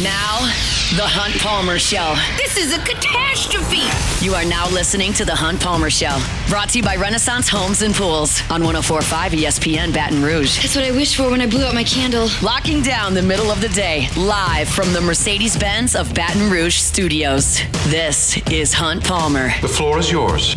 Now, The Hunt Palmer Show. This is a catastrophe. You are now listening to The Hunt Palmer Show. Brought to you by Renaissance Homes and Pools on 104.5 ESPN Baton Rouge. That's what I wished for when I blew out my candle. Locking down the middle of the day, live from the Mercedes-Benz of Baton Rouge studios. This is Hunt Palmer. The floor is yours.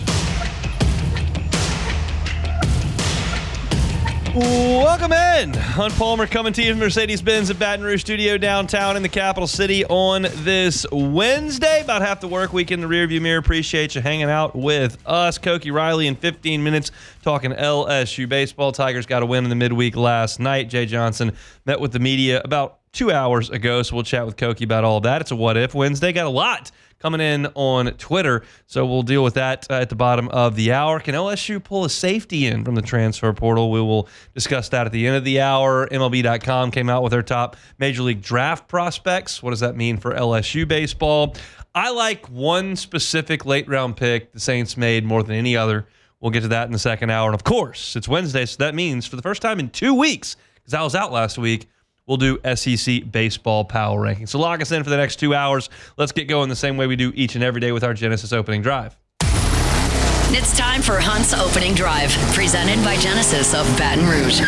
Welcome in. Hunt Palmer coming to you from Mercedes-Benz at Baton Rouge studio downtown in the capital city on this Wednesday. About half the work week in the rearview mirror. Appreciate you hanging out with us. Koki Riley in 15 minutes talking LSU baseball. Tigers got a win in the midweek last night. Jay Johnson met with the media about 2 hours ago, so we'll chat with Koki about all that. It's a What If Wednesday. Got a lot coming in on Twitter, so we'll deal with that at the bottom of the hour. Can LSU pull a safety in from the transfer portal? We will discuss that at the end of the hour. MLB.com came out with their top Major League draft prospects. What does that mean for LSU baseball? I like one specific late-round pick the Saints made more than any other. We'll get to that in the second hour. And, of course, it's Wednesday, so that means for the first time in 2 weeks, because I was out last week, we'll do SEC baseball power ranking. So lock us in for the next 2 hours. Let's get going the same way we do each and every day with our Genesis opening drive. It's time for Hunt's opening drive, presented by Genesis of Baton Rouge.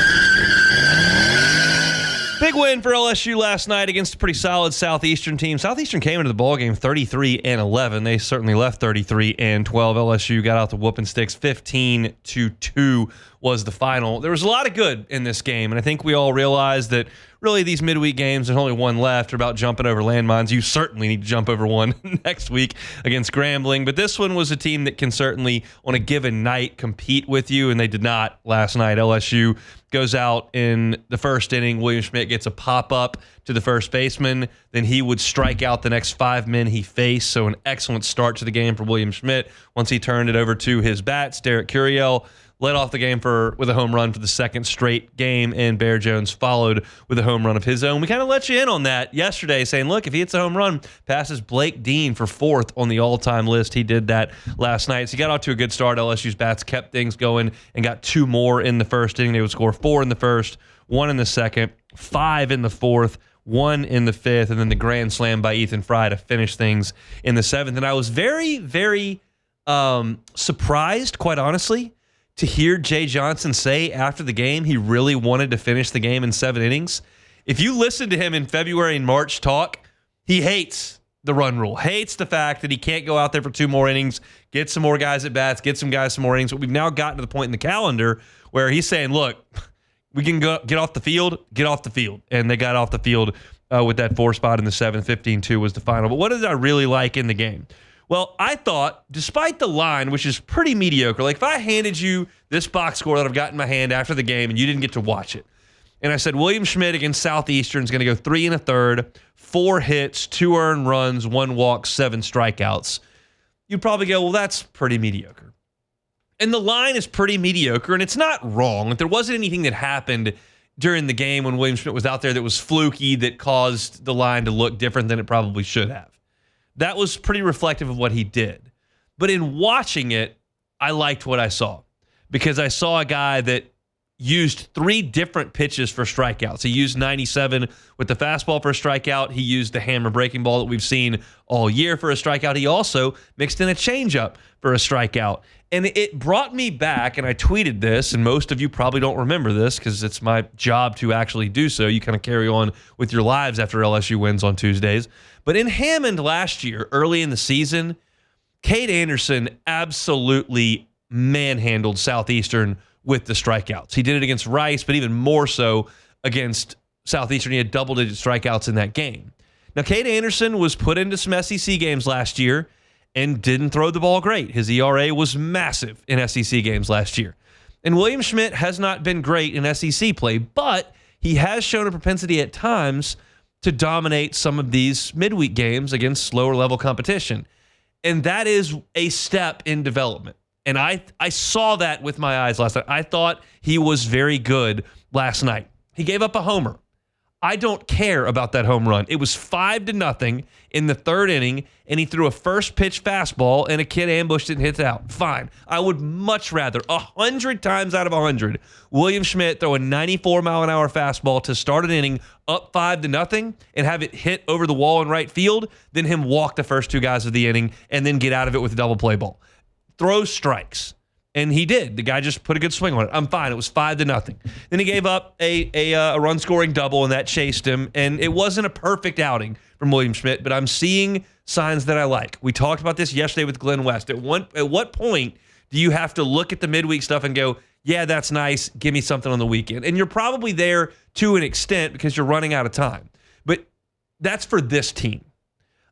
Big win for LSU last night against a pretty solid Southeastern team. Southeastern came into the ballgame 33-11. They certainly left 33-12. LSU got out the whooping sticks. 15-2 was the final. There was a lot of good in this game, and I think we all realized that really these midweek games, there's only one left, are about jumping over landmines. You certainly need to jump over one next week against Grambling, but this one was a team that can certainly, on a given night, compete with you, and they did not last night. LSU goes out in the first inning. William Schmidt gets a pop-up to the first baseman. Then he would strike out the next 5 men he faced, so an excellent start to the game for William Schmidt. Once he turned it over to his bats, Derek Curiel led off the game with a home run for the second straight game, and Bear Jones followed with a home run of his own. We kind of let you in on that yesterday, saying, look, if he hits a home run, passes Blake Dean for fourth on the all-time list. He did that last night. So he got off to a good start. LSU's bats kept things going and got 2 more in the first inning. They would score 4 in the first, 1 in the second, 5 in the fourth, 1 in the fifth, and then the grand slam by Ethan Fry to finish things in the seventh. And I was very, very surprised, quite honestly, to hear Jay Johnson say after the game he really wanted to finish the game in 7 innings. If you listen to him in February and March talk, he hates the run rule, hates the fact that he can't go out there for 2 more innings, get some more guys at bats, get some guys some more innings. But we've now gotten to the point in the calendar where he's saying, look, we can go get off the field, get off the field. And they got off the field with that 4 spot in the 7th. 15-2 was the final. But what did I really like in the game? Well, I thought, despite the line, which is pretty mediocre, like if I handed you this box score that I've got in my hand after the game and you didn't get to watch it, and I said William Schmidt against Southeastern is going to go 3 1/3, 4 hits, 2 earned runs, 1 walk, 7 strikeouts, you'd probably go, well, that's pretty mediocre. And the line is pretty mediocre, and it's not wrong. If there wasn't anything that happened during the game when William Schmidt was out there that was fluky that caused the line to look different than it probably should have. That was pretty reflective of what he did. But in watching it, I liked what I saw because I saw a guy that used 3 different pitches for strikeouts. He used 97 with the fastball for a strikeout. He used the hammer breaking ball that we've seen all year for a strikeout. He also mixed in a changeup for a strikeout. And it brought me back, and I tweeted this, and most of you probably don't remember this because it's my job to actually do so. You kind of carry on with your lives after LSU wins on Tuesdays. But in Hammond last year, early in the season, Cade Anderson absolutely manhandled Southeastern with the strikeouts. He did it against Rice, but even more so against Southeastern. He had double-digit strikeouts in that game. Now, Cade Anderson was put into some SEC games last year and didn't throw the ball great. His ERA was massive in SEC games last year. And William Schmidt has not been great in SEC play, but he has shown a propensity at times to dominate some of these midweek games against slower level competition. And that is a step in development. And I saw that with my eyes last night. I thought he was very good last night. He gave up a homer. I don't care about that home run. It was 5-0 in the third inning, and he threw a first pitch fastball, and a kid ambushed it and hit it out. Fine. I would much rather, 100 times out of 100, William Schmidt throw a 94-mile-an-hour fastball to start an inning up 5-0 and have it hit over the wall in right field than him walk the first two guys of the inning and then get out of it with a double play ball. Throw strikes. And he did. The guy just put a good swing on it. I'm fine. It was 5-0. Then he gave up a run-scoring double, and that chased him. And it wasn't a perfect outing from William Schmidt, but I'm seeing signs that I like. We talked about this yesterday with Glenn West. At what point do you have to look at the midweek stuff and go, yeah, that's nice. Give me something on the weekend. And you're probably there to an extent because you're running out of time. But that's for this team.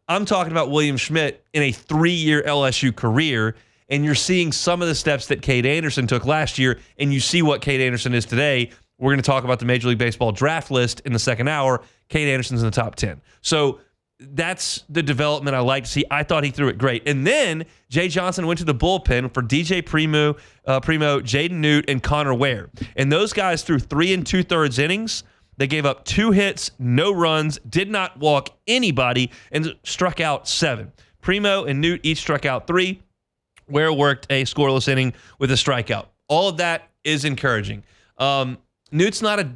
I'm talking about William Schmidt in a 3-year LSU career, and you're seeing some of the steps that Cade Anderson took last year, and you see what Cade Anderson is today. We're going to talk about the Major League Baseball draft list in the second hour. Cade Anderson's in the top 10. So that's the development I like to see. I thought he threw it great. And then Jay Johnson went to the bullpen for DJ Primo, Jaden Newt, and Connor Ware. And those guys threw 3 2/3 innings. They gave up 2 hits, no runs, did not walk anybody, and struck out 7. Primo and Newt each struck out 3. Ware worked a scoreless inning with a strikeout. All of that is encouraging. Newt's not a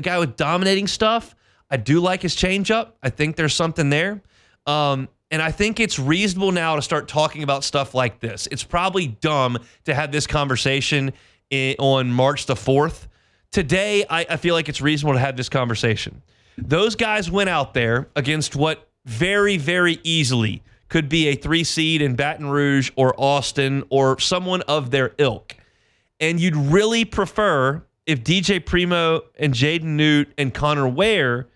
guy with dominating stuff. I do like his changeup. I think there's something there. And I think it's reasonable now to start talking about stuff like this. It's probably dumb to have this conversation on March the 4th. Today, I feel like it's reasonable to have this conversation. Those guys went out there against what very, very easily could be a 3 seed in Baton Rouge or Austin or someone of their ilk. And you'd really prefer if DJ Primo and Jaden Newt and Connor Ware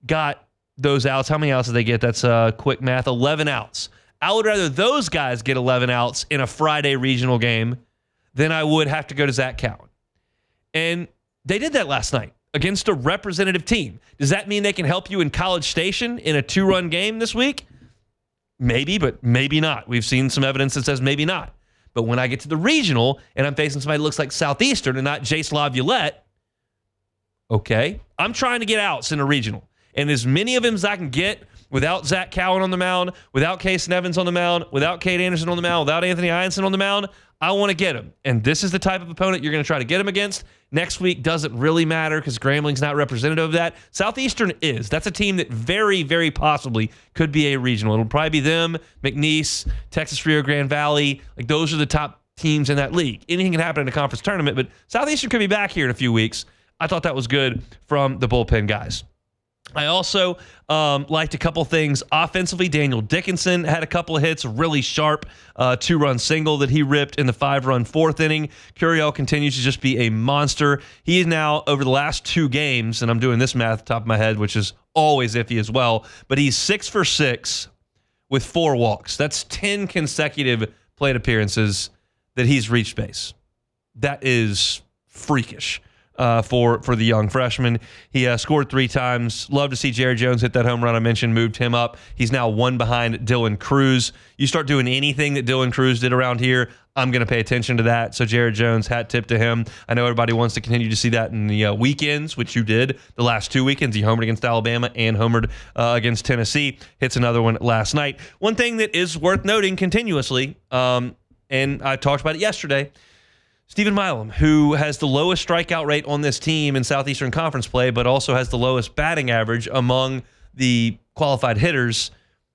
got those outs. How many outs did they get? That's quick math. 11 outs. I would rather those guys get 11 outs in a Friday regional game than I would have to go to Zach Cowan. And they did that last night against a representative team. Does that mean they can help you in College Station in a 2-run game this week? Maybe, but maybe not. We've seen some evidence that says maybe not. But when I get to the regional and I'm facing somebody that looks like Southeastern and not Jace LaViolette, okay, I'm trying to get outs in a regional. And as many of them as I can get without Zach Cowan on the mound, without Case Nevins on the mound, without Cade Anderson on the mound, without Anthony Ianson on the mound, I want to get him. And this is the type of opponent you're going to try to get him against. Next week doesn't really matter because Grambling's not representative of that. Southeastern is. That's a team that very, very possibly could be a regional. It'll probably be them, McNeese, Texas Rio Grande Valley. Like, those are the top teams in that league. Anything can happen in a conference tournament, but Southeastern could be back here in a few weeks. I thought that was good from the bullpen guys. I also liked a couple things offensively. Daniel Dickinson had a couple of hits, really sharp 2-run single that he ripped in the 5-run 4th inning. Curiel continues to just be a monster. He is now, over the last 2 games, and I'm doing this math top of my head, which is always iffy as well, but he's 6 for 6 with 4 walks. That's 10 consecutive plate appearances that he's reached base. That is freakish. For the young freshman. He scored 3 times. Love to see Jared Jones hit that home run I mentioned, moved him up. He's now 1 behind Dylan Cruz. You start doing anything that Dylan Cruz did around here, I'm going to pay attention to that. So Jared Jones, hat tip to him. I know everybody wants to continue to see that in the weekends, which you did the last 2 weekends. He homered against Alabama and homered against Tennessee. Hits another one last night. One thing that is worth noting continuously, and I talked about it yesterday, Stephen Milam, who has the lowest strikeout rate on this team in Southeastern Conference play, but also has the lowest batting average among the qualified hitters.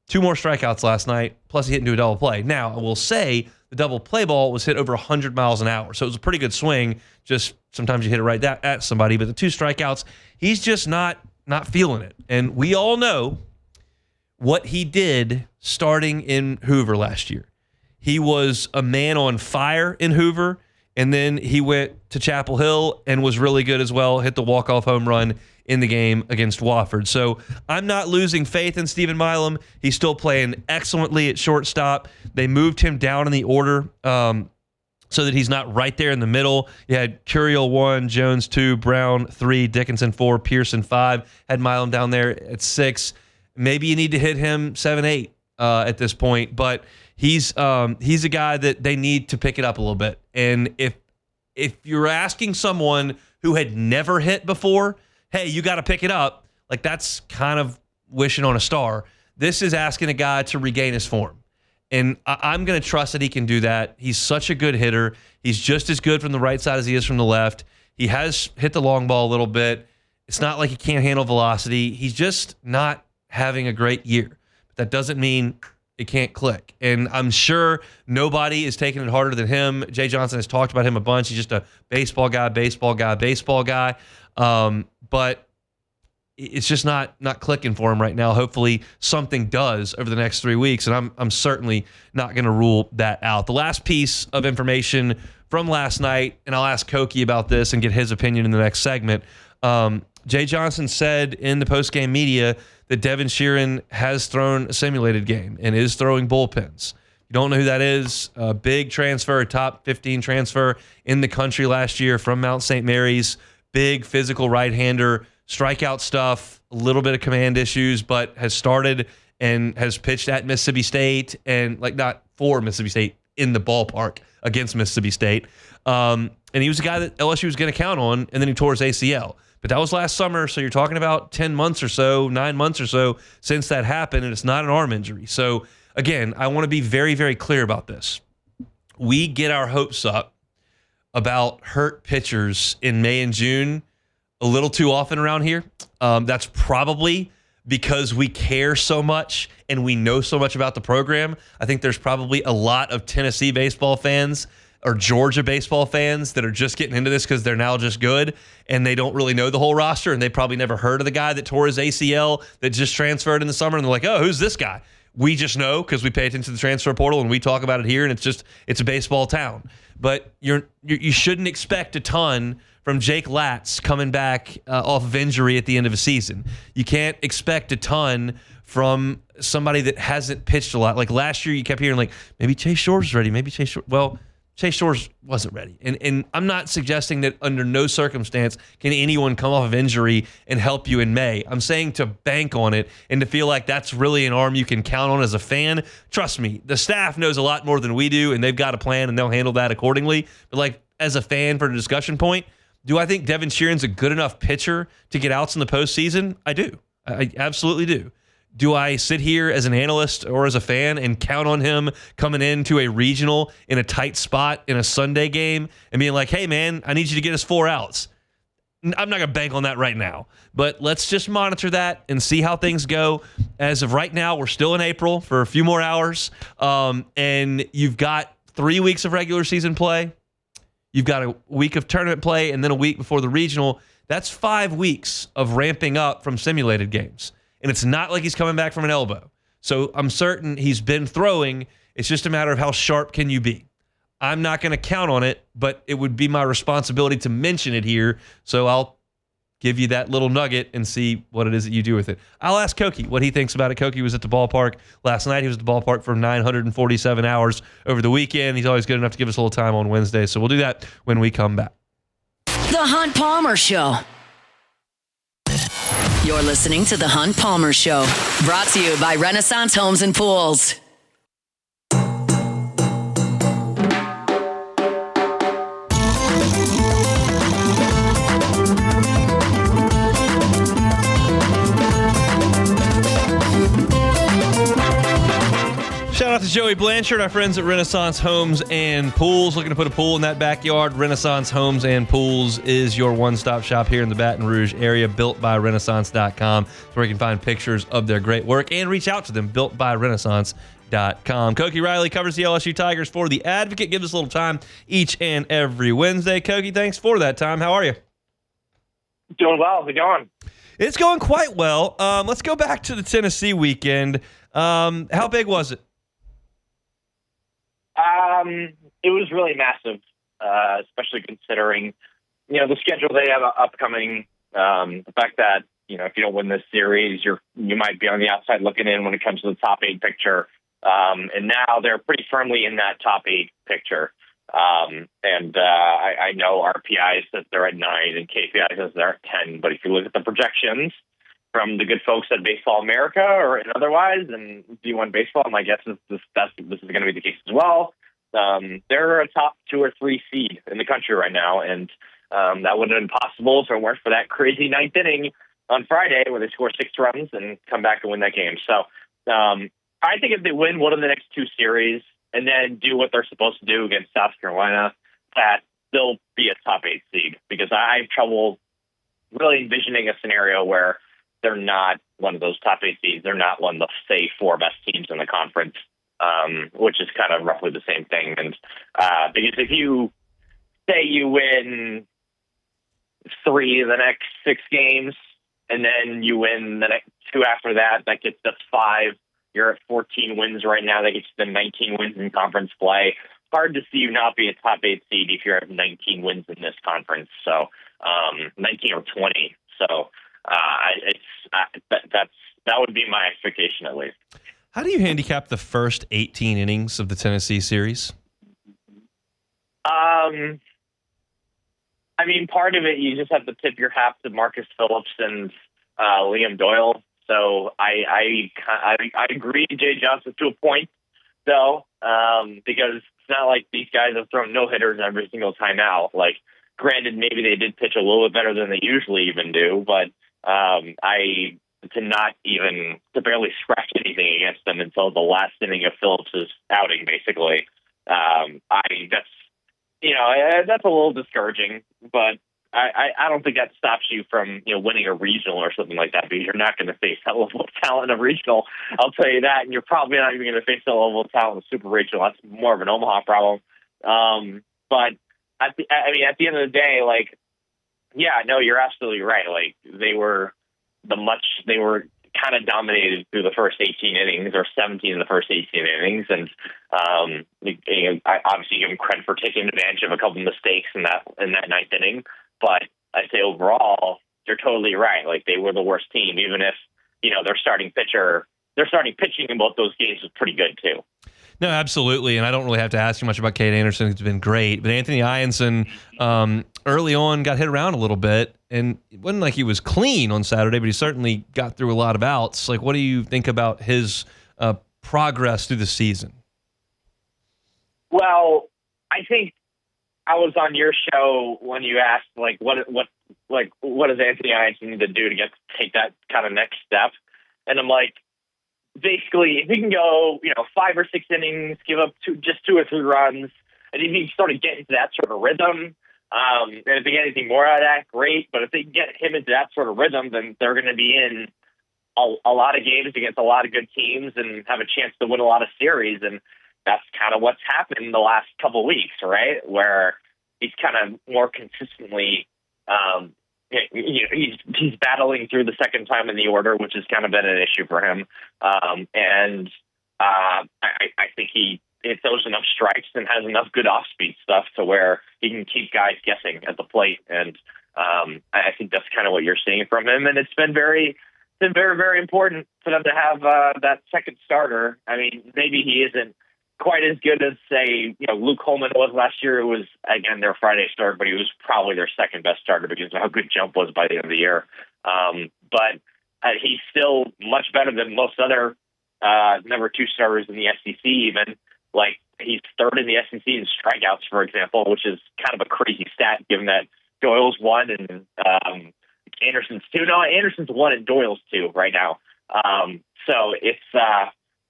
2 more strikeouts last night, plus he hit into a double play. Now, I will say the double play ball was hit over 100 miles an hour, so it was a pretty good swing. Just sometimes you hit it right at somebody, but the 2 strikeouts, he's just not feeling it. And we all know what he did starting in Hoover last year. He was a man on fire in Hoover. And then he went to Chapel Hill and was really good as well, hit the walk-off home run in the game against Wofford. So I'm not losing faith in Stephen Milam. He's still playing excellently at shortstop. They moved him down in the order so that he's not right there in the middle. You had Curiel 1, Jones 2, Brown 3, Dickinson 4, Pearson 5. Had Milam down there at 6. Maybe you need to hit him 7, 8 at this point, but he's a guy that they need to pick it up a little bit. And if you're asking someone who had never hit before, hey, you got to pick it up, Like, that's kind of wishing on a star. This is asking a guy to regain his form. And I'm going to trust that he can do that. He's such a good hitter. He's just as good from the right side as he is from the left. He has hit the long ball a little bit. It's not like he can't handle velocity. He's just not having a great year. But that doesn't mean it can't click. And I'm sure nobody is taking it harder than him. Jay Johnson has talked about him a bunch. He's just a baseball guy. But it's just not clicking for him right now. Hopefully something does over the next 3 weeks, and I'm certainly not going to rule that out. The last piece of information from last night, and I'll ask Koki about this and get his opinion in the next segment. Jay Johnson said in the postgame media that Devin Sheeran has thrown a simulated game and is throwing bullpens. You don't know who that is. A big transfer, a top 15 transfer in the country last year from Mount St. Mary's. Big physical right-hander. Strikeout stuff, a little bit of command issues, but has started and has pitched at Mississippi State and not for Mississippi State, in the ballpark against Mississippi State. And he was a guy that LSU was going to count on, and then he tore his ACL. But that was last summer, so you're talking about 10 months or so, 9 months or so since that happened, and it's not an arm injury. So, again, I want to be very, very clear about this. We get our hopes up about hurt pitchers in May and June a little too often around here. That's probably because we care so much and we know so much about the program. I think there's probably a lot of Tennessee baseball fans or Georgia baseball fans that are just getting into this because they're now just good and they don't really know the whole roster, and they probably never heard of the guy that tore his ACL that just transferred in the summer, and they're like, oh, who's this guy? We just know because we pay attention to the transfer portal and we talk about it here, and it's a baseball town. But you shouldn't expect a ton from Jake Latz coming back off of injury at the end of a season. You can't expect a ton from somebody that hasn't pitched a lot. Like last year, you kept hearing maybe Chase Shores is ready. Maybe Chase Shores. Well, Chase Shores wasn't ready. And I'm not suggesting that under no circumstance can anyone come off of injury and help you in May. I'm saying to bank on it and to feel like that's really an arm you can count on as a fan. Trust me, the staff knows a lot more than we do, and they've got a plan, and they'll handle that accordingly. But as a fan, for a discussion point, do I think Devin Sheeran's a good enough pitcher to get outs in the postseason? I do. I absolutely do. Do I sit here as an analyst or as a fan and count on him coming into a regional in a tight spot in a Sunday game and being like, hey, man, I need you to get us 4 outs? I'm not going to bank on that right now. But let's just monitor that and see how things go. As of right now, we're still in April for a few more hours. And you've got 3 weeks of regular season play. You've got a week of tournament play and then a week before the regional. That's 5 weeks of ramping up from simulated games. And it's not like he's coming back from an elbow. So I'm certain he's been throwing. It's just a matter of how sharp can you be. I'm not going to count on it, but it would be my responsibility to mention it here. So I'll give you that little nugget and see what it is that you do with it. I'll ask Koki what he thinks about it. Koki was at the ballpark last night. He was at the ballpark for 947 hours over the weekend. He's always good enough to give us a little time on Wednesday. So we'll do that when we come back. The Hunt Palmer Show. You're listening to The Hunt Palmer Show, brought to you by Renaissance Homes and Pools. Shout out to Joey Blanchard, our friends at Renaissance Homes and Pools. Looking to put a pool in that backyard? Renaissance Homes and Pools is your one-stop shop here in the Baton Rouge area. BuiltByRenaissance.com, where you can find pictures of their great work and reach out to them. BuiltByRenaissance.com. Koki Riley covers the LSU Tigers for The Advocate. Gives us a little time each and every Wednesday. Koki, thanks for that time. How are you? Doing well. How's it going? It's going quite well. Let's go back to the Tennessee weekend. How big was it? It was really massive, especially considering, the schedule they have upcoming. The fact that, if you don't win this series, you might be on the outside looking in when it comes to the top 8 picture. And now they're pretty firmly in that top 8 picture. I know RPI says they're at 9 and KPI says they're at 10. But if you look at the projections from the good folks at Baseball America or otherwise, and D1 Baseball, my guess is this is going to be the case as well. They're a top 2 or 3 seed in the country right now, and that would have been possible if it weren't for that crazy 9th inning on Friday where they score 6 runs and come back and win that game. So I think if they win one of the next 2 series and then do what they're supposed to do against South Carolina, that they'll be a top 8 seed, because I have trouble really envisioning a scenario where they're not one of those top 8 seeds. They're not one of the, say, 4 best teams in the conference, which is kind of roughly the same thing. And because if you say you win 3 of the next 6 games, and then you win the next 2 after that, that gets us 5. You're at 14 wins right now. That gets you to 19 wins in conference play. Hard to see you not be a top 8 seed if you're at 19 wins in this conference. So 19 or 20. So that would be my expectation, at least. How do you handicap the first 18 innings of the Tennessee series? I mean, part of it, you just have to tip your hat to Marcus Phillips and Liam Doyle. So I agree, Jay Johnson, to a point, though, because it's not like these guys have thrown no-hitters every single time out. Like, granted, maybe they did pitch a little bit better than they usually even do, but to barely scratch anything against them until the last inning of Phillips' outing, basically. That's a little discouraging, but I don't think that stops you from winning a regional or something like that, because you're not going to face that level of talent in a regional. I'll tell you that, and you're probably not even going to face that level of talent in a super regional. That's more of an Omaha problem. But at the end of the day, like, yeah, no, you're absolutely right. Like, they were kind of dominated through the first 18 innings, or 17 in the first 18 innings, and I obviously give them credit for taking advantage of a couple of mistakes in that 9th inning. But I'd say overall, you're totally right. Like, they were the worst team, even if their starting pitching in both those games was pretty good too. No, absolutely, and I don't really have to ask you much about Cade Anderson. It's been great, but Anthony Ianson early on got hit around a little bit, and it wasn't like he was clean on Saturday, but he certainly got through a lot of outs. Like, what do you think about his progress through the season? Well, I think I was on your show when you asked, like, what does Anthony Ianson need to do to take that kind of next step, and I'm like, basically, if he can go, 5 or 6 innings, give up just 2 or 3 runs, and if he can sort of get into that sort of rhythm, and if they get anything more out of that, great. But if they can get him into that sort of rhythm, then they're going to be in a lot of games against a lot of good teams and have a chance to win a lot of series. And that's kind of what's happened in the last couple of weeks, right? Where he's kind of more consistently he's battling through the second time in the order, which has kind of been an issue for him. And I think he throws enough strikes and has enough good off-speed stuff to where he can keep guys guessing at the plate. And I think that's kind of what you're seeing from him. And it's been very, very important for them to have that second starter. I mean, maybe he isn't quite as good as, say, Luke Holman was last year. It was, again, their Friday start, but he was probably their second best starter because of how good Jump was by the end of the year. But he's still much better than most other number 2 starters in the SEC even. Like, he's 3rd in the SEC in strikeouts, for example, which is kind of a crazy stat given that Doyle's 1 and Anderson's 2. No, Anderson's 1 and Doyle's 2 right now. So it's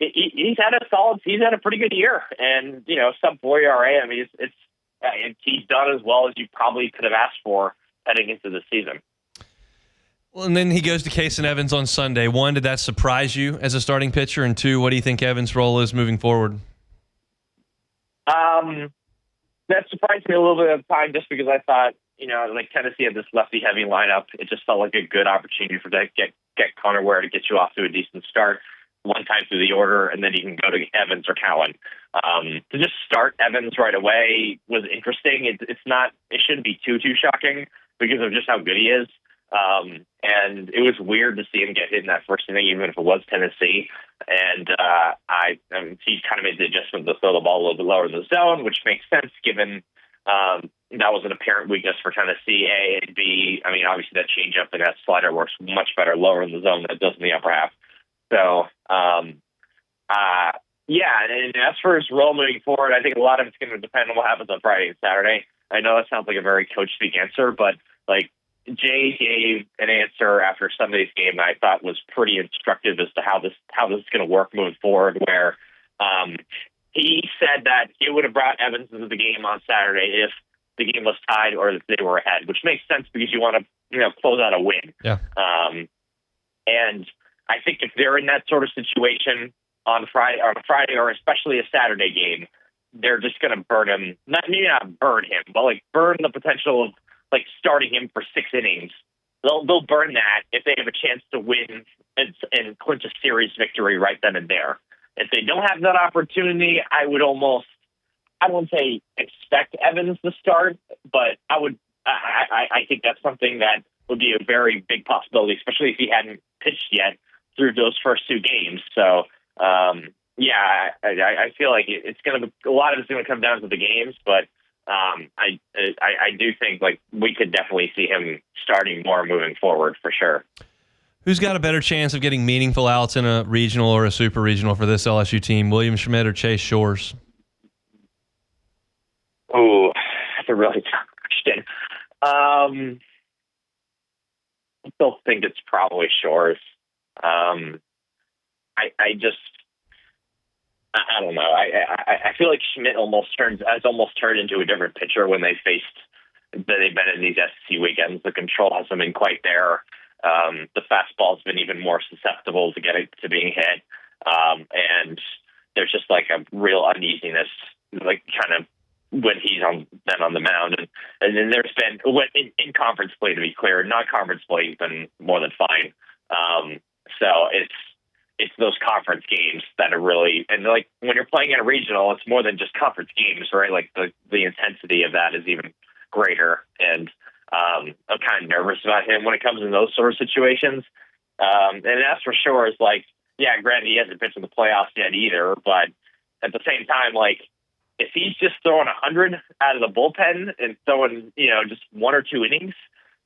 he's had a pretty good year, and sub-4 ERA. I mean, he's done as well as you probably could have asked for heading into the season. Well, and then he goes to Kason Evans on Sunday. 1, did that surprise you as a starting pitcher? And 2, what do you think Evans' role is moving forward? That surprised me a little bit at the time, just because I thought, like, Tennessee had this lefty-heavy lineup. It just felt like a good opportunity for that get Connor Ware to get you off to a decent start one time through the order, and then you can go to Evans or Cowan. To just start Evans right away was interesting. It shouldn't be too shocking because of just how good he is. And it was weird to see him get hit in that first inning, even if it was Tennessee. And he kind of made the adjustment to throw the ball a little bit lower in the zone, which makes sense given that was an apparent weakness for Tennessee. A and B, I mean, obviously that changeup and that slider works much better lower in the zone than it does in the upper half. So, and as for his role moving forward, I think a lot of it's going to depend on what happens on Friday and Saturday. I know that sounds like a very coach speak answer, but like, Jay gave an answer after Sunday's game that I thought was pretty instructive as to how this is going to work moving forward. Where he said that he would have brought Evans into the game on Saturday if the game was tied or if they were ahead, which makes sense because you want to close out a win. Yeah. And I think if they're in that sort of situation on a Friday or especially a Saturday game, they're just going to burn him. Maybe not burn him, but like burn the potential of like starting him for 6 innings. They'll burn that if they have a chance to win and clinch a series victory right then and there. If they don't have that opportunity, I wouldn't say expect Evans to start, but I think that's something that would be a very big possibility, especially if he hadn't pitched yet through those first 2 games. So, I feel like a lot of it's going to come down to the games, but I do think like we could definitely see him starting more moving forward for sure. Who's got a better chance of getting meaningful outs in a regional or a super regional for this LSU team, William Schmidt or Chase Shores? Oh, that's a really tough question. I still think it's probably Shores. I don't know. I feel like Schmidt has almost turned into a different pitcher when they've been in these SEC weekends. The control hasn't been quite there. The fastball's been even more susceptible to being hit. And there's just like a real uneasiness, like kind of when he's on the mound. And then there's been in conference play, to be clear, non-conference play has been more than fine. So it's those conference games that are really, and like when you're playing in a regional, it's more than just conference games, right? Like the intensity of that is even greater. And I'm kind of nervous about him when it comes in those sort of situations. And as for Shores, like, yeah, granted, he hasn't pitched in the playoffs yet either, but at the same time, like, if he's just throwing 100 out of the bullpen and throwing, just 1 or 2 innings,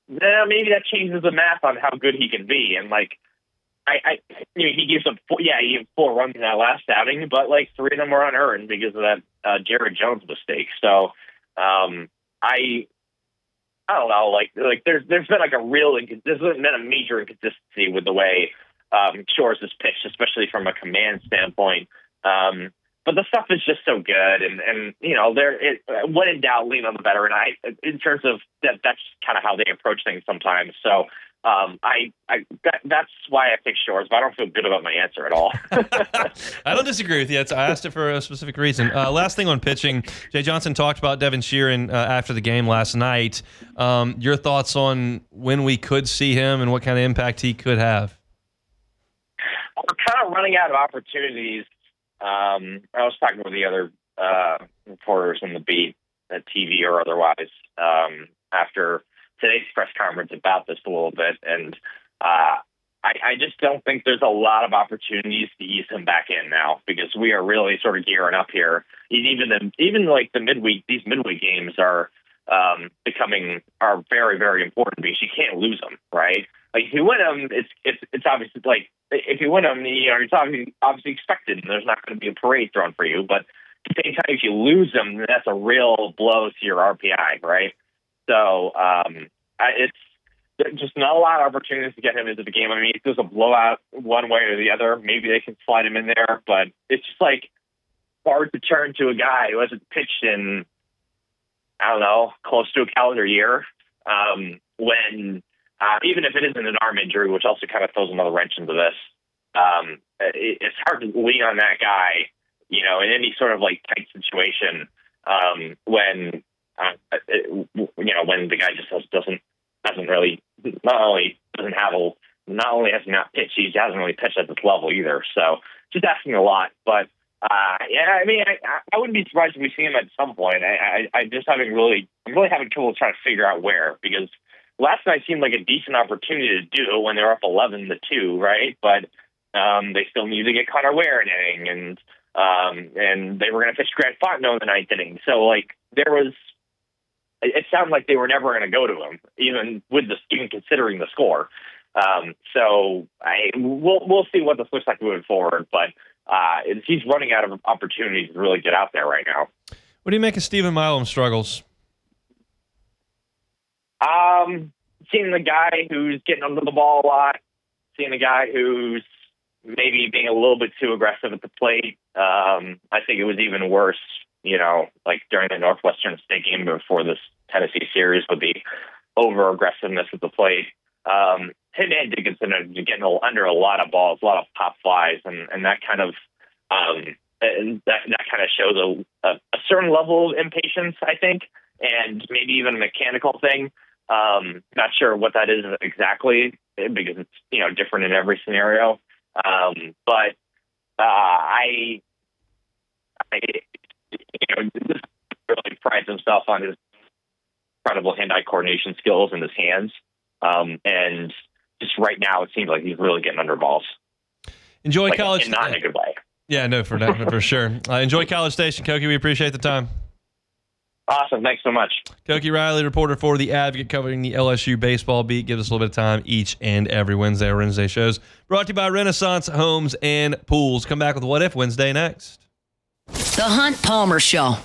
then maybe that changes the math on how good he can be. And like, he gives up, he gave 4 runs in that last outing, but like 3 of them were unearned because of that Jared Jones mistake. So I don't know, like there's been like there's been a major inconsistency with the way Shores is pitched, especially from a command standpoint. But the stuff is just so good, and when in doubt, lean on the veteran. In terms of that's kind of how they approach things sometimes. So that's why I pick Shores, but I don't feel good about my answer at all. I don't disagree with you. I asked it for a specific reason. Last thing on pitching, Jay Johnson talked about Devin Sheeran after the game last night. Your thoughts on when we could see him and what kind of impact he could have? We're kind of running out of opportunities. I was talking with the other reporters on the beat, at TV or otherwise, after today's press conference about this a little bit, and I just don't think there's a lot of opportunities to ease him back in now because we are really sort of gearing up here. Even like the midweek, these midweek games are very, very important because you can't lose them, right? Like if you win them, it's obviously like if you win them, it's obviously expected, and there's not going to be a parade thrown for you. But at the same time, if you lose them, that's a real blow to your RPI, right? So it's just not a lot of opportunities to get him into the game. I mean, if there's a blowout one way or the other, maybe they can slide him in there. But it's just like hard to turn to a guy who hasn't pitched in, I don't know, close to a calendar year when. Even if it isn't an arm injury, which also kind of throws another wrench into this, it's hard to lean on that guy, in any sort of like tight situation when the guy just doesn't really not only has he not pitched, he hasn't really pitched at this level either. So just asking a lot, but I mean, I wouldn't be surprised if we see him at some point. I'm really having trouble trying to figure out where because. Last night seemed like a decent opportunity to do when they were up 11-2, right? But they still needed to get Connor Ware an inning, and they were going to pitch Grant Fontenot in the 9th inning. So like it sounded like they were never going to go to him, even considering the score. So we'll see what this looks like moving forward. But he's running out of opportunities to really get out there right now. What do you make of Stephen Milam's struggles? seeing the guy who's getting under the ball a lot, seeing the guy who's maybe being a little bit too aggressive at the plate. I think it was even worse, like during the Northwestern State game before this Tennessee series with the over-aggressiveness at the plate. Him and Dickinson are getting under a lot of balls, a lot of pop flies, and that kind of that kind of shows a certain level of impatience, I think, and maybe even a mechanical thing. Not sure what that is exactly because it's different in every scenario. But this really prides himself on his incredible hand-eye coordination skills in his hands. And just right now, it seems like he's really getting under balls. Enjoy college. Not in a good way. Yeah, no, for sure. Enjoy College Station, Koki. We appreciate the time. Awesome. Thanks so much. Koki Riley, reporter for The Advocate, covering the LSU baseball beat. Gives us a little bit of time each and every Wednesday. Our Wednesday shows brought to you by Renaissance Homes and Pools. Come back with What If Wednesday next. The Hunt Palmer Show.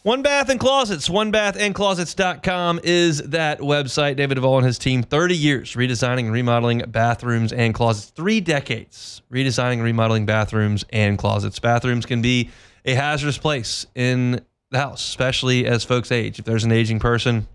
One Bath and Closets. OneBathAndClosets.com is that website. David Duvall and his team, 30 years redesigning and remodeling bathrooms and closets. 3 decades redesigning and remodeling bathrooms and closets. Bathrooms can be a hazardous place in the house, especially as folks age. If there's an aging person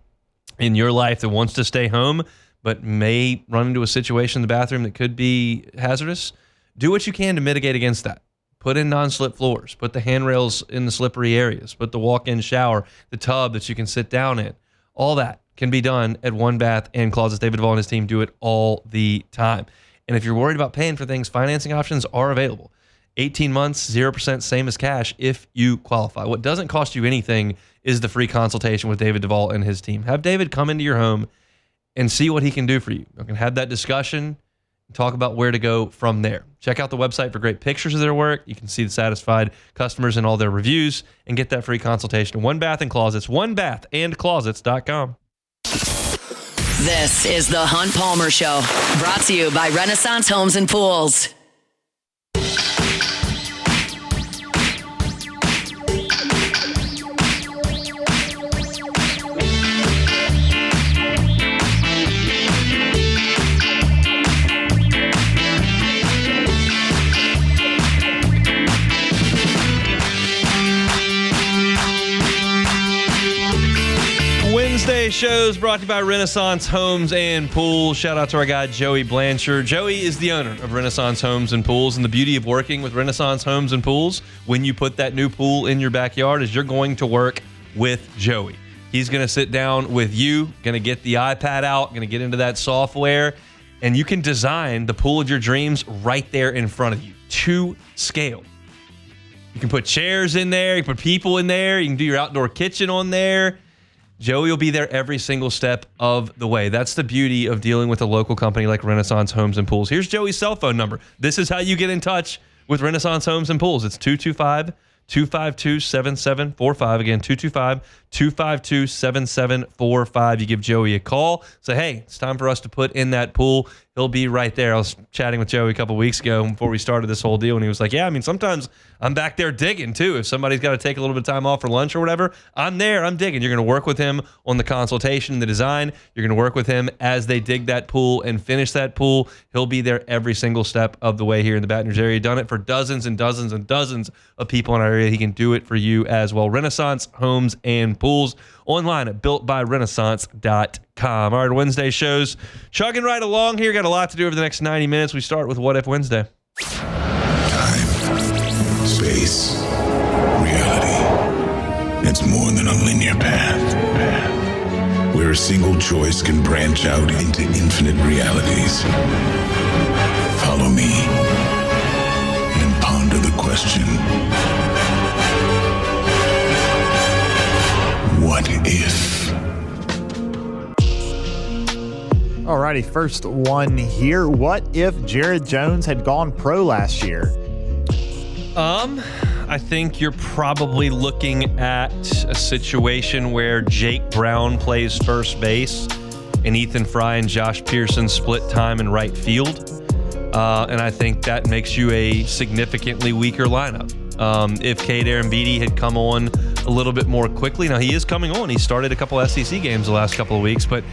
in your life that wants to stay home but may run into a situation in the bathroom that could be hazardous, do what you can to mitigate against that. Put in non-slip floors. Put the handrails in the slippery areas. Put the walk-in shower, the tub that you can sit down in. All that can be done at One Bath and Closets. David Duvall and his team do it all the time. And if you're worried about paying for things, financing options are available. 18 months, 0%, same as cash if you qualify. What doesn't cost you anything is the free consultation with David Duvall and his team. Have David come into your home and see what he can do for you. You can have that discussion, talk about where to go from there. Check out the website for great pictures of their work. You can see the satisfied customers and all their reviews and get that free consultation. One Bath and Closets, OneBathAndClosets.com. This is the Hunt Palmer Show, brought to you by Renaissance Homes and Pools. Wednesday shows brought to you by Renaissance Homes and Pools. Shout out to our guy, Joey Blanchard. Joey is the owner of Renaissance Homes and Pools, and the beauty of working with Renaissance Homes and Pools when you put that new pool in your backyard is you're going to work with Joey. He's going to sit down with you, going to get the iPad out, going to get into that software, and you can design the pool of your dreams right there in front of you to scale. You can put chairs in there, you can put people in there, you can do your outdoor kitchen on there. Joey will be there every single step of the way. That's the beauty of dealing with a local company like Renaissance Homes and Pools. Here's Joey's cell phone number. This is how you get in touch with Renaissance Homes and Pools. It's 225-252-7745. Again, 225-252-7745. You give Joey a call. Say, hey, it's time for us to put in that pool. He'll be right there. I was chatting with Joey a couple weeks ago before we started this whole deal, and he was like, yeah, I mean, sometimes I'm back there digging, too. If somebody's got to take a little bit of time off for lunch or whatever, I'm there. I'm digging. You're going to work with him on the consultation, the design. You're going to work with him as they dig that pool and finish that pool. He'll be there every single step of the way here in the Baton Rouge area. Done it for dozens and dozens and dozens of people in our area. He can do it for you as well. Renaissance Homes and Pools. Online at builtbyrenaissance.com. All right, Wednesday shows chugging right along here. Got a lot to do over the next 90 minutes. We start with What If Wednesday. Time, space, reality. It's more than a linear path. Where a single choice can branch out into infinite realities. Follow me and ponder the question. What if? Alrighty, first one here. What if Jared Jones had gone pro last year? I think you're probably looking at a situation where Jake Brown plays first base and Ethan Fry and Josh Pearson split time in right field. And I think that makes you a significantly weaker lineup. If Cade Arambidi had come on a little bit more quickly. Now, he is coming on. He started a couple SEC games the last couple of weeks, but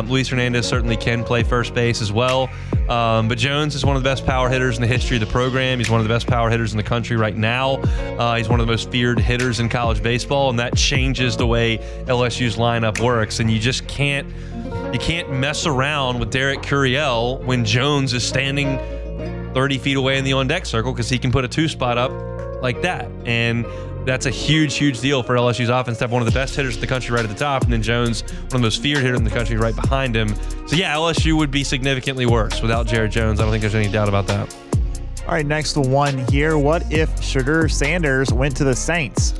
Luis Hernandez certainly can play first base as well. But Jones is one of the best power hitters in the history of the program. He's one of the best power hitters in the country right now. He's one of the most feared hitters in college baseball, and that changes the way LSU's lineup works. And you just can't mess around with Derek Curiel when Jones is standing 30 feet away in the on-deck circle, because he can put a two-spot up like that. And that's a huge, huge deal for LSU's offense to have one of the best hitters in the country right at the top, and then Jones, one of the most feared hitters in the country, right behind him. So, yeah, LSU would be significantly worse without Jared Jones. I don't think there's any doubt about that. All right, next one here. What if Shedeur Sanders went to the Saints?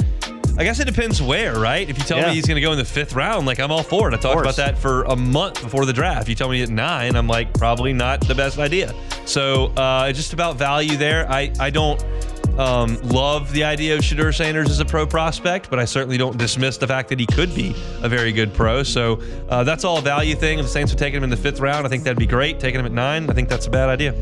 I guess it depends where, right? If you tell me he's going to go in the 5th round, like, I'm all for it. I talked about that for a month before the draft. If you tell me at 9, I'm like, probably not the best idea. So it's just about value there. I don't love the idea of Shedeur Sanders as a pro prospect, but I certainly don't dismiss the fact that he could be a very good pro. So that's all a value thing. If the Saints are taking him in the 5th round, I think that'd be great. Taking him at 9, I think that's a bad idea.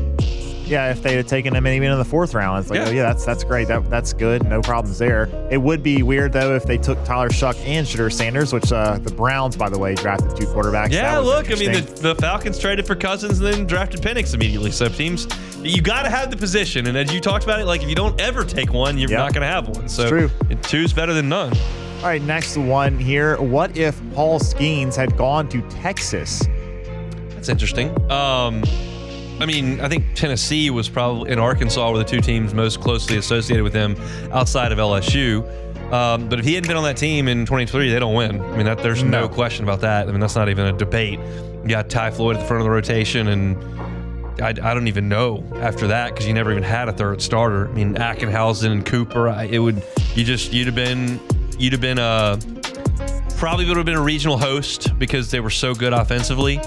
Yeah, if they had taken him even in the 4th round, it's like, that's great. That's good. No problems there. It would be weird, though, if they took Tyler Shuck and Shedeur Sanders, which the Browns, by the way, drafted 2 quarterbacks. Yeah, look, I mean, the Falcons traded for Cousins and then drafted Penix immediately. So teams, you got to have the position. And as you talked about it, like, if you don't ever take one, you're not going to have one. So it's true. 2's better than none. All right, next one here. What if Paul Skeens had gone to Texas? That's interesting. I mean, I think Tennessee was probably, in Arkansas were the 2 teams most closely associated with him outside of LSU. But if he hadn't been on that team in 2023, they don't win. I mean, there's no question about that. I mean, that's not even a debate. You got Ty Floyd at the front of the rotation, and I don't even know after that, because you never even had a 3rd starter. I mean, Ackenhausen and Cooper, you'd have been probably would have been a regional host because they were so good offensively,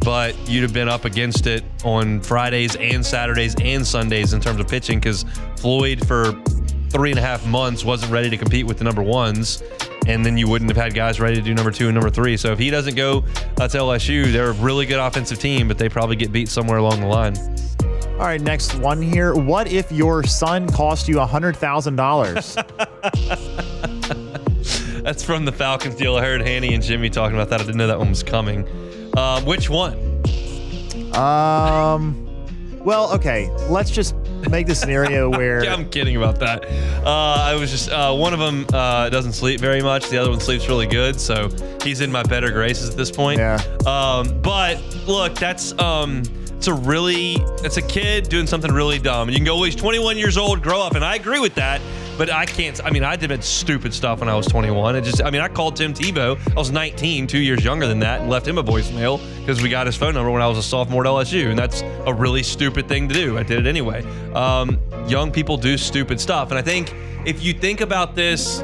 but you'd have been up against it on Fridays and Saturdays and Sundays in terms of pitching, because Floyd for 3.5 months wasn't ready to compete with the number 1s, and then you wouldn't have had guys ready to do number 2 and number 3. So if he doesn't go to LSU, they're a really good offensive team, but they probably get beat somewhere along the line. All right, next one here. What if your son cost you $100,000? That's from the Falcons deal. I heard Hanny and Jimmy talking about that. I didn't know that one was coming. Which one? Well, okay. Let's just make the scenario where... I'm kidding about that. I was just... one of them doesn't sleep very much. The other one sleeps really good, so he's in my better graces at this point. Yeah. But, look, that's a kid doing something really dumb. And you can go, well, he's 21 years old, grow up. And I agree with that. But I can't. I mean, I did stupid stuff when I was 21. I called Tim Tebow. I was 19, 2 years younger than that, and left him a voicemail because we got his phone number when I was a sophomore at LSU. And that's a really stupid thing to do. I did it anyway. Young people do stupid stuff. And I think if you think about this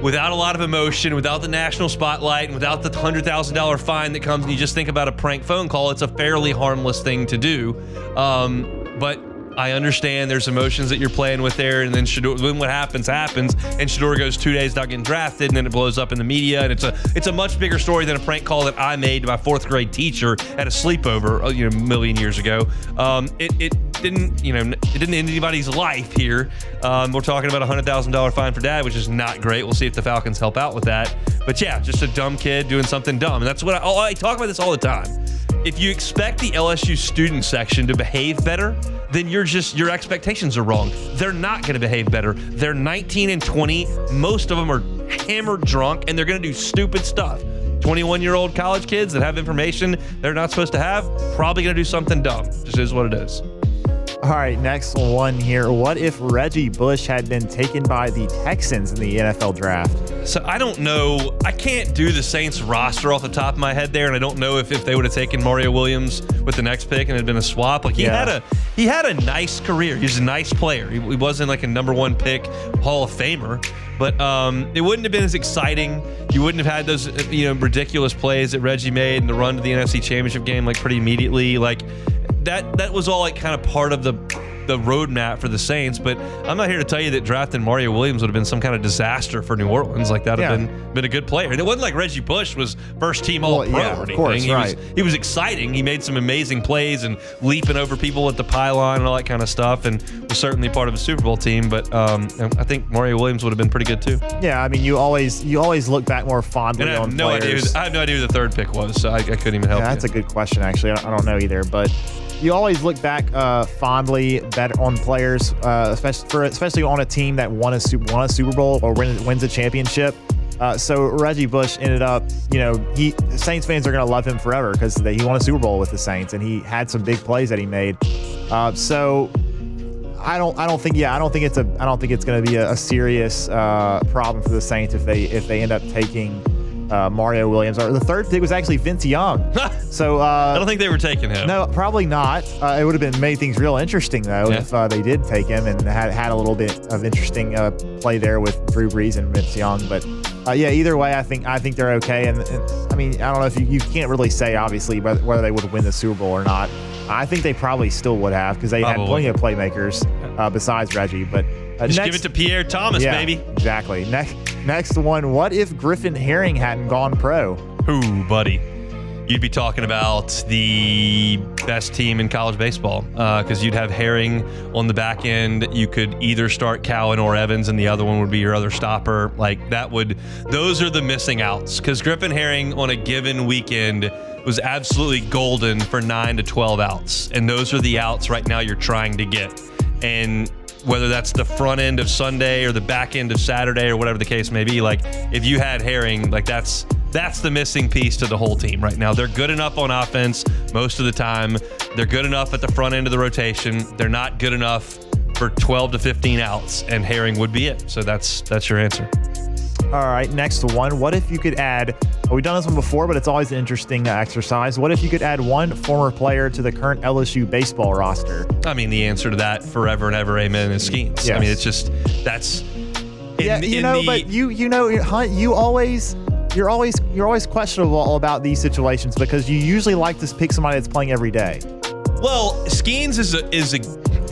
without a lot of emotion, without the national spotlight, and without the $100,000 fine that comes, and you just think about a prank phone call, it's a fairly harmless thing to do. But I understand there's emotions that you're playing with there, and then when what happens, and Shedeur goes 2 days without getting drafted, and then it blows up in the media, and it's a much bigger story than a prank call that I made to my 4th grade teacher at a sleepover, a million years ago. It didn't end anybody's life here. We're talking about a $100,000 fine for dad, which is not great. We'll see if the Falcons help out with that. But yeah, just a dumb kid doing something dumb, and that's what I talk about this all the time. If you expect the LSU student section to behave better, then your expectations are wrong. They're not going to behave better. They're 19 and 20. Most of them are hammered drunk, and they're going to do stupid stuff. 21-year-old college kids that have information they're not supposed to have, probably going to do something dumb. Just is what it is. All right, next one here. What if Reggie Bush had been taken by the Texans in the NFL draft? So I don't know. I can't do the Saints roster off the top of my head there, and I don't know if they would have taken Mario Williams with the next pick and it had been a swap. Like he had a nice career. He was a nice player. He wasn't like a number 1 pick Hall of Famer, but it wouldn't have been as exciting. You wouldn't have had those ridiculous plays that Reggie made and the run to the NFC Championship game like pretty immediately. Like that was all like kind of part of the the roadmap for the Saints. But I'm not here to tell you that drafting Mario Williams would have been some kind of disaster for New Orleans. Like that would have been a good player. And it wasn't like Reggie Bush was first team All-Pro or anything. Of course, he was exciting. He made some amazing plays and leaping over people at the pylon and all that kind of stuff, and was certainly part of a Super Bowl team. But I think Mario Williams would have been pretty good too. Yeah, I mean, you always look back more fondly on players. I have no idea who the third pick was, so I couldn't even help you. That's a good question, actually. I don't know either, but you always look back fondly better on players, especially on a team that won a Super Bowl or wins a championship. So Reggie Bush ended up, Saints fans are going to love him forever because he won a Super Bowl with the Saints and he had some big plays that he made. So I don't think it's going to be a serious problem for the Saints if they end up taking Mario Williams. Or the third pick was actually Vince Young. So I don't think they were taking him. No, probably not. It would have made things real interesting though if they did take him and had a little bit of interesting play there with Drew Brees and Vince Young. But either way, I think they're okay. And I mean, I don't know if you can't really say obviously whether they would win the Super Bowl or not. I think they probably still would have because they had plenty of playmakers besides Reggie. But just give it to Pierre Thomas, baby. Exactly. Next one. What if Griffin Herring hadn't gone pro? Ooh, buddy. You'd be talking about the best team in college baseball because you'd have Herring on the back end. You could either start Cowan or Evans, and the other one would be your other stopper. Those are the missing outs because Griffin Herring on a given weekend was absolutely golden for 9 to 12 outs. And those are the outs right now you're trying to get. And whether that's the front end of Sunday or the back end of Saturday or whatever the case may be, if you had Herring, that's the missing piece to the whole team right now. They're good enough on offense most of the time. They're good enough at the front end of the rotation. They're not good enough for 12 to 15 outs, and Herring would be it. So that's your answer. All right, next one. What if you could add, we've done this one before, but it's always an interesting exercise. What if you could add one former player to the current LSU baseball roster? I mean, the answer to that forever and ever, amen, is Skeens. Yes. I mean, it's just, that's... But Hunt, you're always questionable about these situations because you usually like to pick somebody that's playing every day. Well, Skeens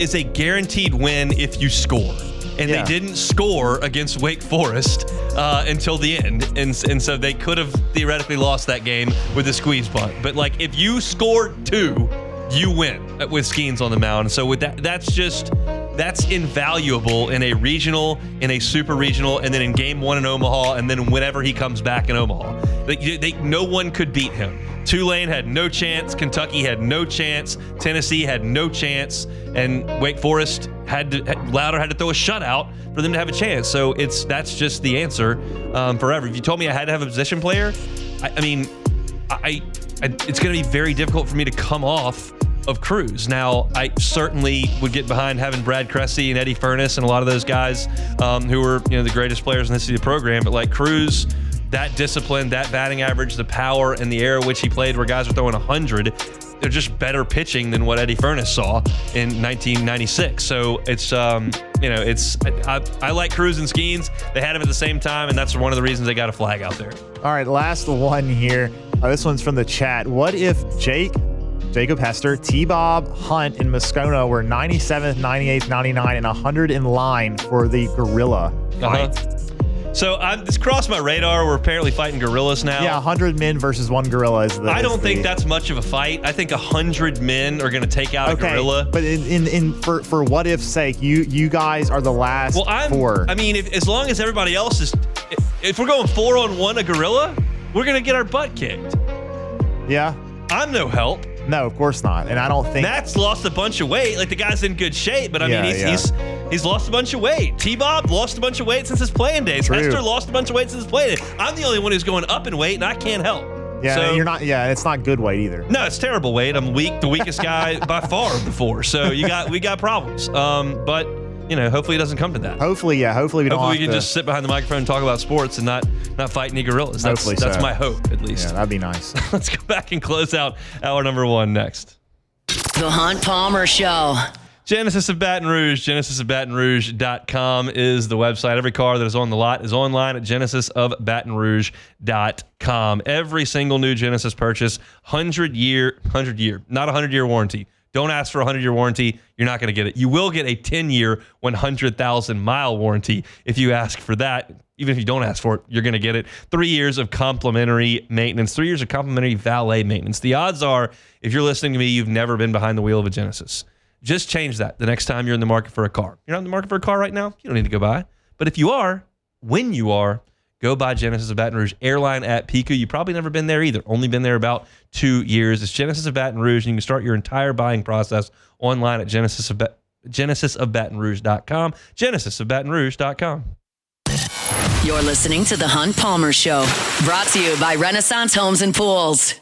is a guaranteed win if you score. And they didn't score against Wake Forest until the end. And so they could have theoretically lost that game with a squeeze bunt. But, if you score 2, you win with Skeens on the mound. So with that's invaluable in a regional, in a super regional, and then in game 1 in Omaha, and then whenever he comes back in Omaha. No one could beat him. Tulane had no chance. Kentucky had no chance. Tennessee had no chance. And Wake Forest Louder had to throw a shutout for them to have a chance. So that's just the answer forever. If you told me I had to have a position player, it's going to be very difficult for me to come off of Cruz. Now, I certainly would get behind having Brad Cressy and Eddie Furness and a lot of those guys who were the greatest players in the history of the program. But Cruz, that discipline, that batting average, the power, and the era which he played where guys were throwing 100, they're just better pitching than what Eddie Furness saw in 1996. So I like Cruz and Skeens. They had him at the same time, and that's one of the reasons they got a flag out there. All right, last one here. This one's from the chat. What if Jacob Hester, T-Bob, Hunt, and Moscona were 97th, 98th, 99, and 100 in line for the gorilla fight? So this crossed my radar. We're apparently fighting gorillas now. Yeah, 100 men versus one gorilla I don't think that's much of a fight. I think 100 men are going to take out a gorilla. But for what if's sake, you guys are the last 4. I mean, as long as everybody else is, if we're going 4-on-1 a gorilla, we're going to get our butt kicked. Yeah. I'm no help. No, of course not. And I don't think Matt's lost a bunch of weight. The guy's in good shape, but he's lost a bunch of weight. T-Bob lost a bunch of weight since his playing days. True. Hester lost a bunch of weight since his playing days. I'm the only one who's going up in weight, and I can't help. Yeah, so, you're not. Yeah, it's not good weight either. No, it's terrible weight. I'm the weakest guy by far of the 4. So we got problems. But hopefully it doesn't come to that. Hopefully we don't. Hopefully we can just sit behind the microphone and talk about sports and not fight any gorillas. That's my hope, at least. Yeah, that'd be nice. Let's go back and close out hour number 1 next. The Hunt Palmer Show. Genesis of Baton Rouge, genesisofbatonrouge.com is the website. Every car that is on the lot is online at genesisofbatonrouge.com. Every single new Genesis purchase, 100-year, not 100-year warranty, Don't ask for a 100-year warranty. You're not going to get it. You will get a 10-year, 100,000-mile warranty if you ask for that. Even if you don't ask for it, you're going to get it. 3 years of complimentary maintenance, 3 years of complimentary valet maintenance. The odds are, if you're listening to me, you've never been behind the wheel of a Genesis. Just change that the next time you're in the market for a car. You're not in the market for a car right now? You don't need to go buy. But if you are, when you are, go buy Genesis of Baton Rouge. Airline at Pico. You've probably never been there either. Only been there about 2 years. It's Genesis of Baton Rouge, and you can start your entire buying process online at genesisofbatonrouge.com. Genesisofbatonrouge.com. You're listening to The Hunt Palmer Show, brought to you by Renaissance Homes and Pools.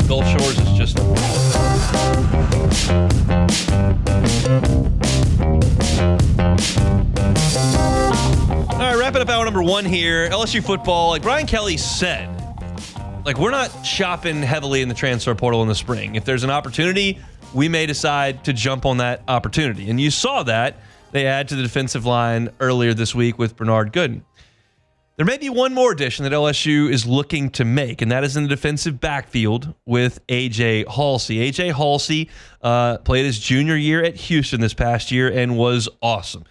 Gulf Shores is just... All right, wrapping up hour number 1 here. LSU football, like Brian Kelly said, like we're not shopping heavily in the transfer portal in the spring. If there's an opportunity, we may decide to jump on that opportunity. And you saw that they add to the defensive line earlier this week with Bernard Gooden. There may be one more addition that LSU is looking to make, and that is in the defensive backfield with A.J. Halsey. A.J. Halsey played his junior year at Houston this past year and was awesome.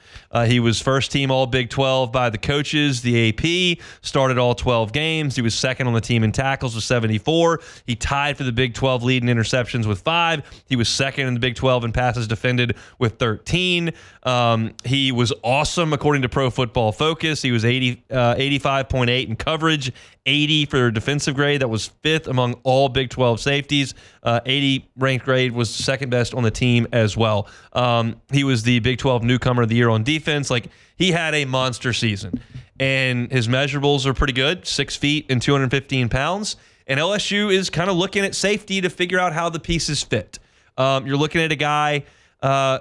He was first team all Big 12 by the coaches, the AP, started all 12 games. He was second on the team in tackles with 74. He tied for the Big 12 lead in interceptions with 5. He was second in the Big 12 in passes defended with 13. He was awesome according to Pro Football Focus. He was 85.8 in coverage, 80 for defensive grade. That was 5th among all Big 12 safeties. 80 ranked grade was second best on the team as well. He was the Big 12 newcomer of the year on defense. Like, he had a monster season, and his measurables are pretty good, 6 feet and 215 pounds. And LSU is kind of looking at safety to figure out how the pieces fit. You're looking at a guy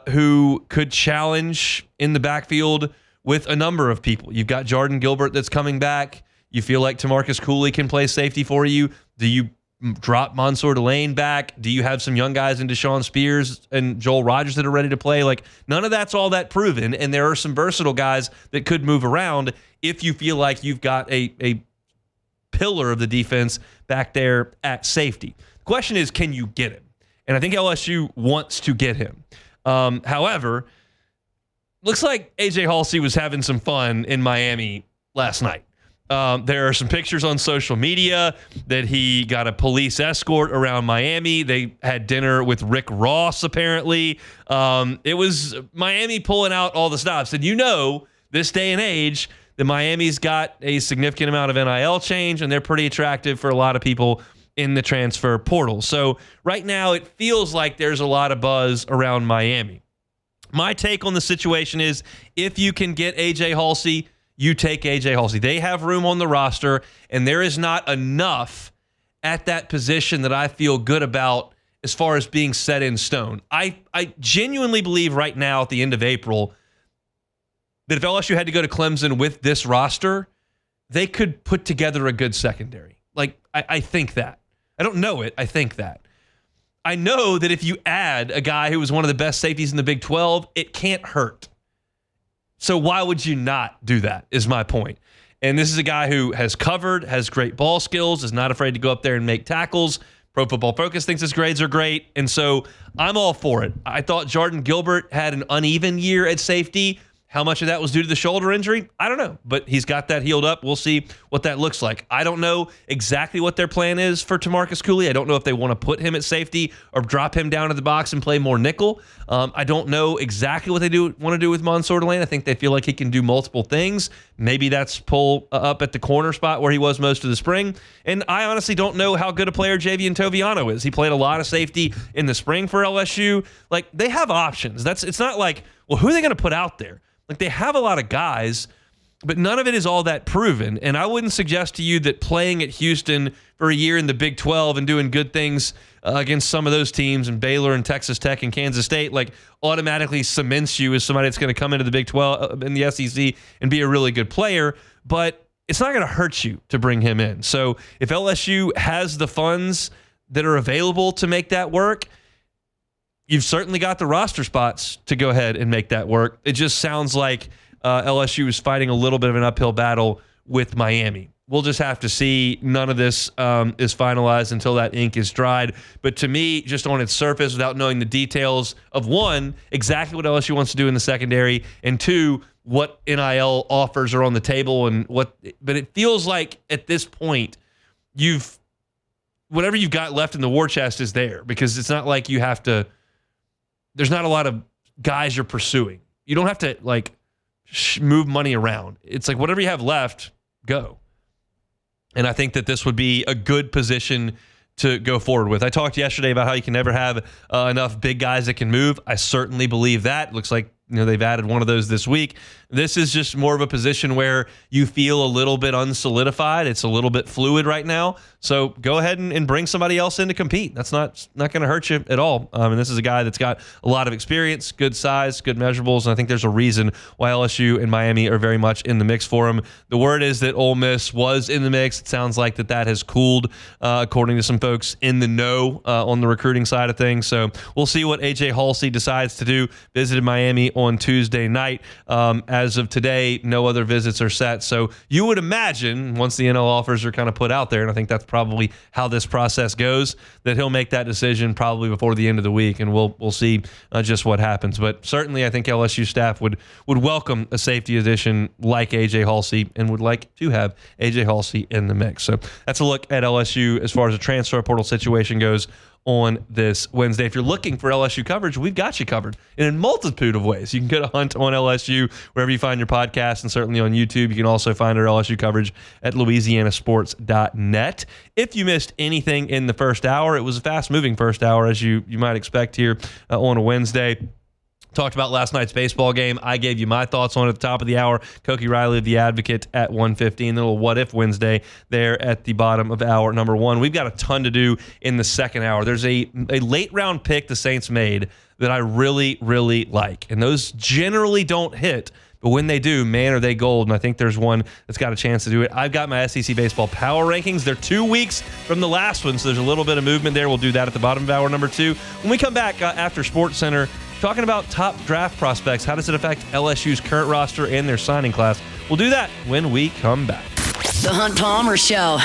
who could challenge in the backfield with a number of people. You've got Jordan Gilbert that's coming back. You feel like Tamarcus Cooley can play safety for you. Do you drop Mansour Delane back? Do you have some young guys in Deshaun Spears and Joel Rogers that are ready to play? Like, none of that's all that proven, and there are some versatile guys that could move around if you feel like you've got a pillar of the defense back there at safety. The question is, can you get him? And I think LSU wants to get him. However, looks like A.J. Halsey was having some fun in Miami last night. There are some pictures on social media that he got a police escort around Miami. They had dinner with Rick Ross, apparently. It was Miami pulling out all the stops. And this day and age, that Miami's got a significant amount of NIL change, and they're pretty attractive for a lot of people in the transfer portal. So right now, it feels like there's a lot of buzz around Miami. My take on the situation is, if you can get A.J. Halsey, you take A.J. Halsey. They have room on the roster, and there is not enough at that position that I feel good about as far as being set in stone. I genuinely believe right now at the end of April that if LSU had to go to Clemson with this roster, they could put together a good secondary. Like, I think that. I don't know it. I think that. I know that if you add a guy who was one of the best safeties in the Big 12, it can't hurt. So why would you not do that, is my point. And this is a guy who has covered, has great ball skills, is not afraid to go up there and make tackles. Pro Football Focus thinks his grades are great, and so I'm all for it. I thought Jordan Gilbert had an uneven year at safety. How much of that was due to the shoulder injury? I don't know, but he's got that healed up. We'll see what that looks like. I don't know exactly what their plan is for Tamarcus Cooley. I don't know if they want to put him at safety or drop him down to the box and play more nickel. I don't know exactly what they want to do with Mansour Delane. I think they feel like he can do multiple things. Maybe that's pull up at the corner spot where he was most of the spring. And I honestly don't know how good a player Javian Toviano is. He played a lot of safety in the spring for LSU. Like, they have options. It's not like, well, who are they going to put out there? Like, they have a lot of guys, but none of it is all that proven. And I wouldn't suggest to you that playing at Houston for a year in the Big 12 and doing good things against some of those teams, and Baylor and Texas Tech and Kansas State, like, automatically cements you as somebody that's going to come into the Big 12 in the SEC and be a really good player. But it's not going to hurt you to bring him in. So if LSU has the funds that are available to make that work, you've certainly got the roster spots to go ahead and make that work. It just sounds like LSU is fighting a little bit of an uphill battle with Miami. we'll just have to see. None of this is finalized until that ink is dried. But to me, just on its surface, without knowing the details of, one, exactly what LSU wants to do in the secondary, and two, what NIL offers are on the table, but it feels like at this point, whatever you've got left in the war chest is there, because it's not like you have to. There's not a lot of guys you're pursuing. You don't have to move money around. It's like whatever you have left, go. And I think that this would be a good position to go forward with. I talked yesterday about how you can never have enough big guys that can move. I certainly believe that. It looks like they've added one of those this week. This is just more of a position where you feel a little bit unsolidified. It's a little bit fluid right now. So go ahead and bring somebody else in to compete. That's not going to hurt you at all. And this is a guy that's got a lot of experience, good size, good measurables, and I think there's a reason why LSU and Miami are very much in the mix for him. The word is that Ole Miss was in the mix. It sounds like that has cooled, according to some folks in the know on the recruiting side of things. So we'll see what A.J. Halsey decides to do. Visited Miami on Tuesday night. As of today, no other visits are set. So you would imagine once the NL offers are kind of put out there, and I think that's probably how this process goes, that he'll make that decision probably before the end of the week, and we'll see just what happens. But certainly I think LSU staff would welcome a safety addition like A.J. Halsey and would like to have A.J. Halsey in the mix. So that's a look at LSU as far as the transfer portal situation goes on this Wednesday. If you're looking for LSU coverage, we've got you covered in a multitude of ways. You can go to Hunt on LSU wherever you find your podcast, and certainly on YouTube. You can also find our LSU coverage at louisianasports.net. If you missed anything in the first hour, it was a fast-moving first hour, as you might expect here on a Wednesday. Talked about last night's baseball game. I gave you my thoughts on it at the top of the hour. Koki Riley of The Advocate at 1:15. The little What If Wednesday there at the bottom of hour number one. We've got a ton to do in the second hour. There's a late round pick the Saints made that I really, really like. And those generally don't hit. But when they do, man, are they gold. And I think there's one that's got a chance to do it. I've got my SEC Baseball Power Rankings. They're 2 weeks from the last one, so there's a little bit of movement there. We'll do that at the bottom of hour number two. When we come back after Sports Center, talking about top draft prospects, how does it affect LSU's current roster and their signing class? We'll do that when we come back. The Hunt Palmer Show.